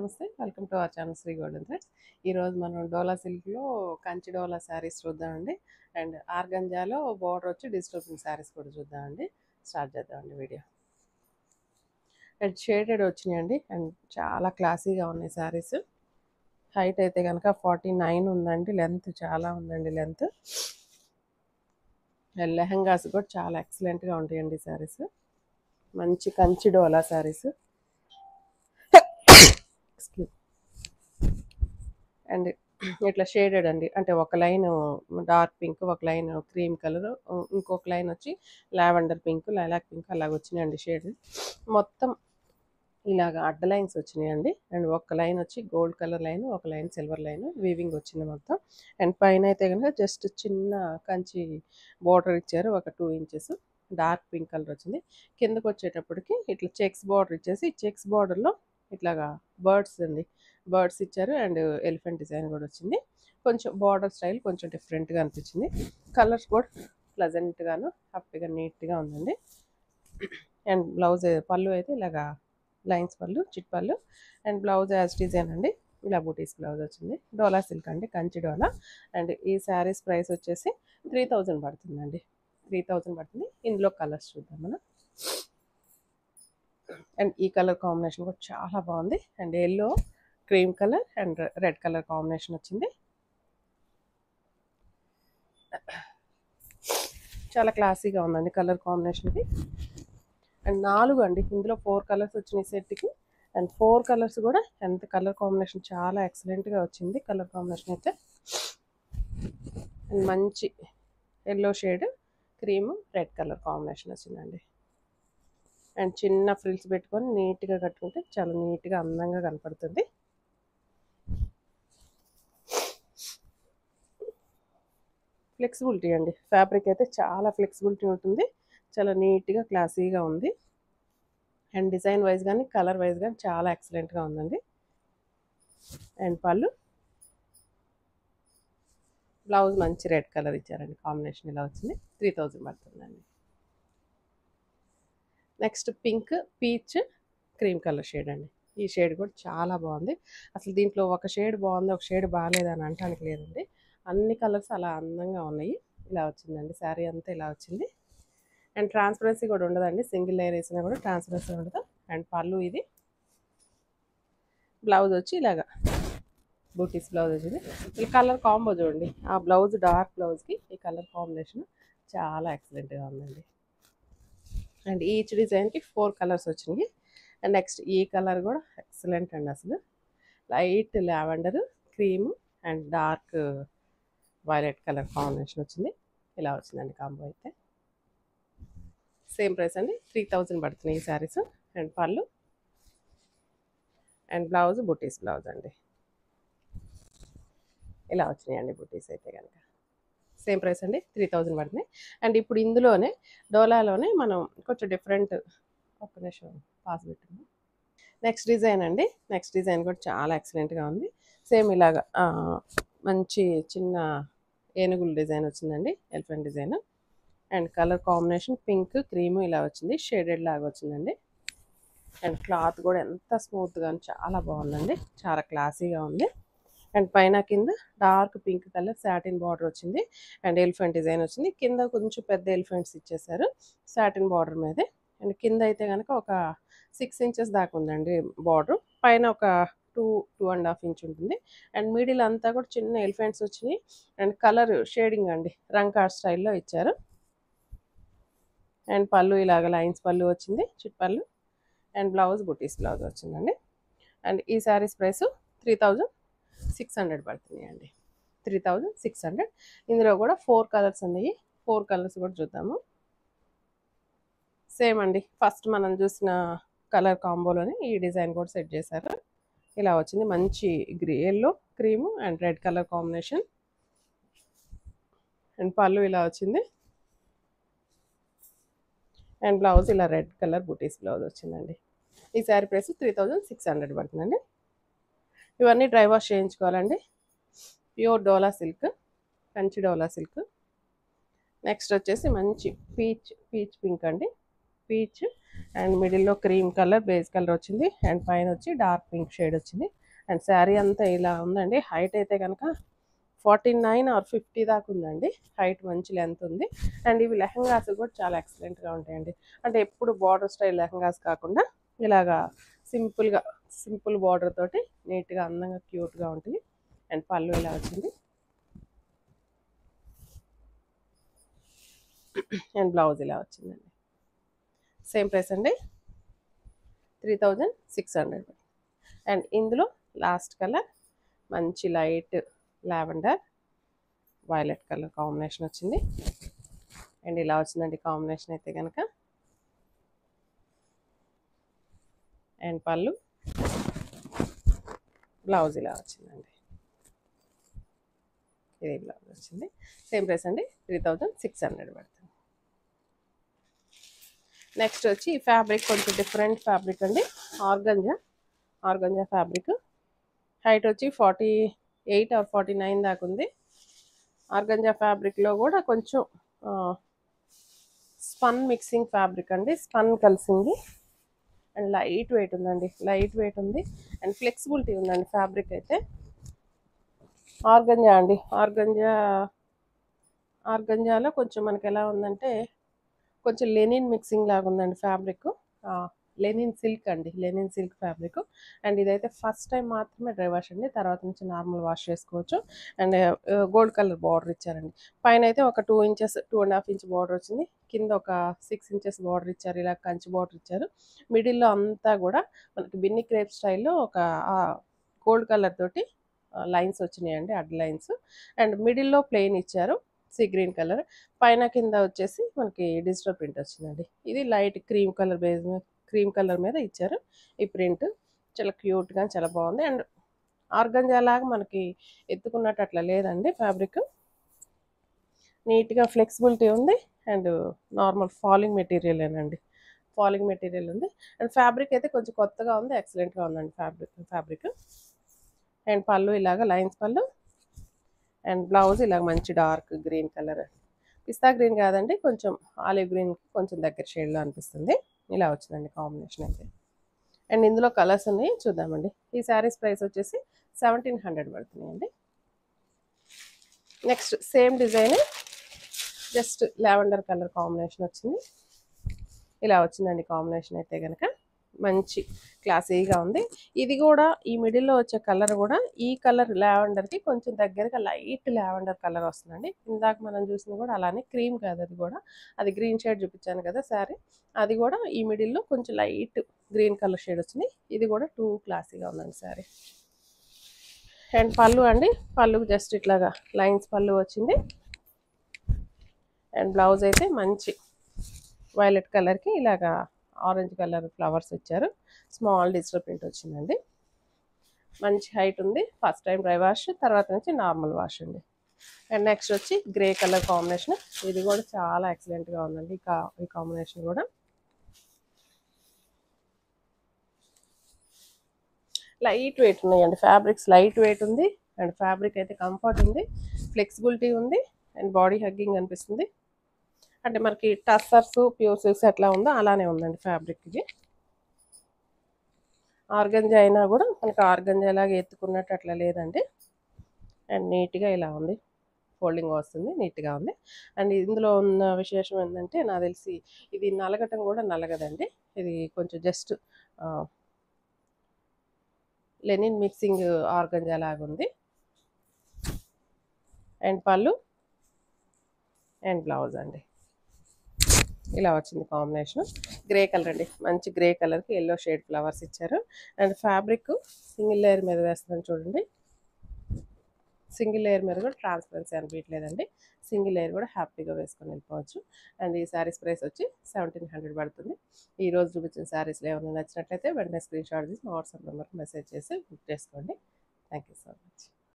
నమస్తే welcome to our channel Shri golden threads. ఈరోజు మనం డోలా సిల్క్లో కంచి డోలా శారీస్ చూద్దామండి. అండ్ ఆర్గంజాలో బోర్డర్ వచ్చి డిజిటల్ ప్రింట్ శారీస్ కూడా చూద్దామండి. స్టార్ట్ చేద్దామండి వీడియో. అండ్ షేడెడ్ వచ్చినాయండి అండ్ చాలా క్లాసీగా ఉన్నాయి శారీస్. హైట్ అయితే కనుక 49 ఉందండి. లెంత్ చాలా ఉందండి. లెంత్ లెహంగాస్ కూడా చాలా ఎక్సలెంట్గా ఉంటాయండి శారీస్. మంచి కంచి డోలా శారీస్. అండ్ ఇట్లా షేడెడ్ అండి, అంటే ఒక లైన్ డార్క్ పింక్, ఒక లైన్ క్రీమ్ కలర్, ఇంకొక లైన్ వచ్చి లావెండర్ పింక్, లైలాక్ పింక్ అలాగ వచ్చినాయండి షేడ్. మొత్తం ఇలాగ అడ్డ లైన్స్ వచ్చినాయండి. అండ్ ఒక లైన్ వచ్చి గోల్డ్ కలర్ లైన్, ఒక లైన్ సిల్వర్ లైన్ వీవింగ్ వచ్చింది మొత్తం. అండ్ పైన అయితే కనుక జస్ట్ చిన్న కంచి బోర్డర్ ఇచ్చారు, ఒక 2 ఇంచెస్ డార్క్ పింక్ కలర్ వచ్చింది. కిందకు వచ్చేటప్పటికి ఇట్లా చెక్స్ బార్డర్ ఇచ్చేసి, చెక్స్ బార్డర్లో ఇట్లాగా బర్డ్స్ అండి, బర్డ్స్ ఇచ్చారు. అండ్ ఎలిఫెంట్ డిజైన్ కూడా వచ్చింది. కొంచెం బార్డర్ స్టైల్ కొంచెం డిఫరెంట్గా అనిపించింది. కలర్స్ కూడా ప్లజెంట్గాను హ్యాపీగా నీట్గా ఉందండి. అండ్ బ్లౌజ్ పళ్ళు అయితే ఇలాగా లైన్స్ పళ్ళు, చిట్ పళ్ళు. అండ్ బ్లౌజ్ యాజ్ డిజైన్ అండి, ఇలా బూటీస్ బ్లౌజ్ వచ్చింది. డోలా సిల్క్ అండి, కంచి డోలా. అండ్ ఈ శారీస్ ప్రైస్ వచ్చేసి 3000 పడుతుందండి. 3000 పడుతుంది. ఇందులో కలర్స్ చూద్దాం మనం. అండ్ ఈ కలర్ కాంబినేషన్ కూడా చాలా బాగుంది. And yellow, cream colour and red colour combination వచ్చింది. చాలా క్లాసీగా ఉందండి కలర్ కాంబినేషన్కి. అండ్ 4 అండి, ఇందులో 4 కలర్స్ వచ్చినాయి సెట్కి. అండ్ 4 కలర్స్ కూడా ఎంత కలర్ కాంబినేషన్ చాలా ఎక్సలెంట్గా వచ్చింది కలర్ కాంబినేషన్ అయితే. అండ్ మంచి yellow shade, cream, red colour combination వచ్చిందండి. అండ్ చిన్న ఫ్రిల్స్ పెట్టుకొని నీట్గా కట్టుకుంటే చాలా నీట్గా అందంగా కనపడుతుంది. ఫ్లెక్సిబిలిటీ అండి, ఫ్యాబ్రిక్ అయితే చాలా ఫ్లెక్సిబిలిటీ ఉంటుంది. చాలా నీట్గా క్లాసీగా ఉంది. అండ్ డిజైన్ వైజ్ కానీ కలర్ వైజ్ కానీ చాలా ఎక్సలెంట్గా ఉందండి. అండ్ పళ్ళు, బ్లౌజ్ మంచి రెడ్ కలర్ ఇచ్చారండి, కాంబినేషన్ ఇలా వచ్చింది. 3000 పడుతుందండి. Next pink, peach, cream colour shade అండి. ఈ షేడ్ కూడా చాలా బాగుంది. అసలు దీంట్లో ఒక షేడ్ బాగుంది, ఒక షేడ్ బాగాలేదని అంటానికి లేదండి. అన్ని కలర్స్ అలా అందంగా ఉన్నాయి. ఇలా వచ్చిందండి శారీ అంతా ఇలా వచ్చింది. అండ్ ట్రాన్స్పరెన్సీ కూడా ఉండదండి, సింగిల్ లేయర్ వేసినా కూడా ట్రాన్స్పరెన్సీ ఉండదు. అండ్ పళ్ళు ఇది. బ్లౌజ్ వచ్చి ఇలాగా బూటీస్ బ్లౌజ్ వచ్చింది. ఈ కలర్ కాంబో చూడండి, ఆ బ్లౌజ్ డార్క్ బ్లౌజ్కి ఈ కలర్ కాంబినేషన్ చాలా ఎక్సలెంట్గా ఉందండి. అండ్ ఈచ్ డిజైన్కి 4 కలర్స్ వచ్చినాయి. అండ్ నెక్స్ట్ ఈ కలర్ కూడా ఎక్సలెంట్ అండి. అసలు light lavender, cream and dark violet colour combination వచ్చింది. ఇలా వచ్చిందండి కాంబో అయితే. సేమ్ ప్రైస్ అండి, 3000 పడుతున్నాయి ఈ శారీస్. అండ్ పళ్ళు అండ్ బ్లౌజ్ బుటీస్ బ్లౌజ్ అండి. ఇలా వచ్చినాయండి బుటీస్ అయితే కనుక. సేమ్ ప్రైస్ అండి, 3000 పడుతున్నాయి. అండ్ ఇప్పుడు ఇందులోనే డోలాలోనే మనం కొంచెం డిఫరెంట్, ఒక్క నిమిషం పాస్ పెట్టింది. నెక్స్ట్ డిజైన్ అండి, నెక్స్ట్ డిజైన్ కూడా చాలా ఎక్సలెంట్గా ఉంది. సేమ్ ఇలాగా మంచి చిన్న ఏనుగుల డిజైన్ వచ్చిందండి, elephant design. And colour combination pink, cream ఇలా వచ్చింది, షేడెడ్ లాగా వచ్చిందండి. అండ్ క్లాత్ కూడా ఎంత స్మూత్గా చాలా బాగుందండి, చాలా క్లాసీగా ఉంది. అండ్ పైన కింద dark pink colour satin border వచ్చింది. అండ్ ఎలిఫెంట్ డిజైన్ వచ్చింది. కింద కొంచెం పెద్ద ఎలిఫెంట్స్ ఇచ్చేసారు సాటిన్ బార్డర్ మీద. అండ్ కింద అయితే కనుక ఒక 6 ఇంచెస్ దాకా ఉందండి బార్డర్. పైన ఒక 2.5 ఇంచ్ ఉంటుంది. అండ్ మిడిల్ అంతా కూడా చిన్న ఎలిఫెంట్స్ వచ్చినాయి. అండ్ కలర్ షేడింగ్ అండి రంకార్ స్టైల్లో ఇచ్చారు. అండ్ పళ్ళు ఇలాగ లైన్స్ పళ్ళు వచ్చింది, చిట్ పళ్ళు. అండ్ బ్లౌజ్ బుటీస్ బ్లౌజ్ వచ్చిందండి. అండ్ ఈ శారీస్ ప్రైస్ 3600 పడుతున్నాయండి. 3600. ఇందులో కూడా 4 కలర్స్ ఉన్నాయి. 4 కలర్స్ కూడా చూద్దాము. సేమ్ అండి, ఫస్ట్ మనం చూసిన కలర్ కాంబోలోనే ఈ డిజైన్ కూడా సెట్ చేశారు. ఇలా వచ్చింది మంచి yellow, cream and red colour combination. And పళ్ళు ఇలా వచ్చింది. అండ్ బ్లౌజ్ ఇలా రెడ్ కలర్ బుటీస్ బ్లౌజ్ వచ్చిందండి. ఈ శారీ ప్రైస్ 3600 పడుతుందండి. ఇవన్నీ డ్రై వాష్ చేయించుకోవాలండి. ప్యూర్ డోలా సిల్క్, కంచి డోలా సిల్క్. నెక్స్ట్ వచ్చేసి మంచి పీచ్ పింక్ అండి. పీచ్ అండ్ మిడిల్లో క్రీమ్ కలర్ బేస్ కలర్ వచ్చింది అండ్ పైన వచ్చి డార్క్ పింక్ షేడ్ వచ్చింది. అండ్ శారీ అంతా ఇలా ఉందండి. హైట్ అయితే కనుక 49 ఆర్ 50 దాకా ఉందండి. హైట్ మంచి లెంత్ ఉంది. అండ్ ఇవి లెహంగాస్ కూడా చాలా ఎక్సలెంట్గా ఉంటాయండి. అంటే ఎప్పుడు బార్డర్ స్టైల్ లెహంగాస్ కాకుండా ఇలాగా సింపుల్ బార్డర్ తోటి నీట్గా అందంగా క్యూట్గా ఉంటుంది. అండ్ పళ్ళు ఇలా వచ్చింది అండ్ బ్లౌజ్ ఇలా వచ్చిందండి. సేమ్ ప్రైస్ అండి, 3600. అండ్ ఇందులో లాస్ట్ కలర్ మంచి light lavender violet colour combination వచ్చింది. అండ్ ఇలా వచ్చిందండి కాంబినేషన్ అయితే కనుక. అండ్ పళ్ళు బ్లౌజ్ ఇలా వచ్చిందండి. ఇది బ్లౌజ్ వచ్చింది. సేమ్ ప్రైస్ అండి, 3600 పడుతుంది. నెక్స్ట్ వచ్చి ఈ ఫ్యాబ్రిక్ కొంచెం డిఫరెంట్ ఫ్యాబ్రిక్ అండి. Organza fabric. హైట్ వచ్చి 48 ఆర్ 49 దాకా ఉంది. ఆర్గంజా ఫ్యాబ్రిక్లో కూడా కొంచెం స్పన్ మిక్సింగ్ ఫ్యాబ్రిక్ అండి. స్పన్ కలిసింది అండ్ లైట్ వెయిట్ ఉందండి. లైట్ వెయిట్ ఉంది అండ్ ఫ్లెక్సిబిలిటీ ఉందండి. ఫ్యాబ్రిక్ అయితే ఆర్గంజా అండి. ఆర్గంజాలో కొంచెం మనకి ఎలా ఉందంటే కొంచెం లెనిన్ మిక్సింగ్ లాగా ఉందండి ఫ్యాబ్రిక్. లెనిన్ సిల్క్ అండి, లెనిన్ సిల్క్ ఫ్యాబ్రిక్. అండ్ ఇదైతే ఫస్ట్ టైం మాత్రమే డ్రై వాష్ అండి, తర్వాత నుంచి నార్మల్ వాష్ చేసుకోవచ్చు. అండ్ గోల్డ్ కలర్ బార్డర్ ఇచ్చారండి. పైన అయితే ఒక 2 ఇంచెస్ 2.5 ఇంచ్ బార్డర్ వచ్చింది. కింద ఒక 6 ఇంచెస్ బార్డర్ ఇచ్చారు. ఇలా కంచి బార్డర్ ఇచ్చారు. మిడిల్లో అంతా కూడా మనకి బిన్ని క్రేప్ స్టైల్లో ఒక గోల్డ్ కలర్ తోటి లైన్స్ వచ్చినాయండి, అడ్ లైన్స్. అండ్ మిడిల్లో ప్లెయిన్ ఇచ్చారు, సీ గ్రీన్ కలర్. పైన కింద వచ్చేసి మనకి డిజిటల్ ప్రింట్ వచ్చిందండి. ఇది లైట్ క్రీమ్ కలర్ మీద ఇచ్చారు ఈ ప్రింట్. చాలా క్యూట్గా చాలా బాగుంది. అండ్ ఆర్గంజా లాగా మనకి ఎత్తుకున్నట్టు అట్లా లేదండి ఫ్యాబ్రిక్. నీట్గా ఫ్లెక్సిబిలిటీ ఉంది అండ్ నార్మల్ ఫాలింగ్ మెటీరియలేనండి. ఫాలింగ్ మెటీరియల్ ఉంది. అండ్ ఫ్యాబ్రిక్ అయితే కొంచెం కొత్తగా ఉంది, ఎక్సలెంట్గా ఉందండి ఫ్యాబ్రిక్. అండ్ పళ్ళు ఇలాగ లైన్స్ పళ్ళు అండ్ బ్లౌజ్ ఇలాగ మంచి డార్క్ గ్రీన్ కలర్. పిస్తా గ్రీన్ కాదండి, కొంచెం ఆలివ్ గ్రీన్కి కొంచెం దగ్గర షేడ్లో అనిపిస్తుంది. ఇలా వచ్చిందండి కాంబినేషన్ అయితే. అండ్ ఇందులో కలర్స్ ఉన్నాయి, చూద్దామండి. ఈ శారీస్ ప్రైస్ వచ్చేసి 1700 పడుతున్నాయండి. Next same design, just lavender colour combination వచ్చింది. ఇలా వచ్చిందండి కాంబినేషన్ అయితే కనుక. మంచి క్లాసీగా ఉంది. ఇది కూడా ఈ మిడిల్లో వచ్చే కలర్ కూడా ఈ కలర్ లావెండర్కి కొంచెం దగ్గరగా లైట్ లావెండర్ కలర్ వస్తుందండి. ఇందాక మనం చూసింది కూడా అలానే క్రీమ్ కాదు, అది గ్రీన్ షేడ్ చూపించాను కదా శారీ. అది కూడా ఈ మిడిల్లో కొంచెం లైట్ గ్రీన్ కలర్ షేడ్ వచ్చింది. ఇది కూడా టూ క్లాసీగా ఉందండి శారీ. అండ్ పళ్ళు అండి, పళ్ళుకు జస్ట్ ఇట్లాగా లైన్స్ పళ్ళు వచ్చింది. అండ్ బ్లౌజ్ అయితే మంచి వైలెట్ కలర్కి ఇలాగా ఆరెంజ్ కలర్ ఫ్లవర్స్ ఇచ్చారు. స్మాల్ డిజిటల్ ప్రింట్ వచ్చిందండి. మంచి హైట్ ఉంది. ఫస్ట్ టైం డ్రై వాష్, తర్వాత నుంచి నార్మల్ వాష్ అండి. అండ్ నెక్స్ట్ వచ్చి గ్రే కలర్ కాంబినేషన్. ఇది కూడా చాలా ఎక్సలెంట్గా ఉందండి ఈ కాంబినేషన్ కూడా. లైట్ వెయిట్ ఉన్నాయండి ఫ్యాబ్రిక్స్. లైట్ వెయిట్ ఉంది అండ్ ఫ్యాబ్రిక్ అయితే కంఫర్ట్ ఉంది, ఫ్లెక్సిబిలిటీ ఉంది అండ్ బాడీ హగ్గింగ్ అనిపిస్తుంది. అంటే మనకి టస్సర్స్ ప్యూర్ సిల్క్స్ ఎట్లా ఉందో అలానే ఉందండి ఫ్యాబ్రిక్. ఇది ఆర్గంజా అయినా కూడా మనకి ఆర్గంజా లాగా ఎత్తుకున్నట్టు అట్లా లేదండి. అండ్ నీట్గా ఇలా ఉంది, ఫోల్డింగ్ వస్తుంది, నీట్గా ఉంది. అండ్ ఇందులో ఉన్న విశేషం ఏంటంటే నాకు తెలిసి ఇది నలగటం కూడా నలగదండి. ఇది కొంచెం జస్ట్ లెనిన్ మిక్సింగ్ ఆర్గంజా లాగా ఉంది. అండ్ పళ్ళు అండ్ బ్లౌజ్ అండి ఇలా వచ్చింది కాంబినేషన్. గ్రే కలర్ అండి, మంచి గ్రే కలర్కి ఎల్లో షేడ్ ఫ్లవర్స్ ఇచ్చారు. అండ్ ఫ్యాబ్రిక్ సింగిల్ లేయర్ మీద వేస్తున్నాను చూడండి. సింగిల్ లేయర్ మీద కూడా ట్రాన్స్పరెన్సీ అనిపించలేదండి. సింగిల్ లేయర్ కూడా హ్యాపీగా వేసుకొని వెళ్ళిపోవచ్చు. అండ్ ఈ శారీస్ ప్రైస్ వచ్చి 1700 పడుతుంది. ఈ రోజు చూపించిన శారీస్లో ఏమైనా నచ్చినట్లయితే వెంటనే స్క్రీన్ షాట్ తీసి మా వాట్సాప్ నెంబర్కి మెసేజ్ చేసి బుక్ చేసుకోండి. Thank you so much.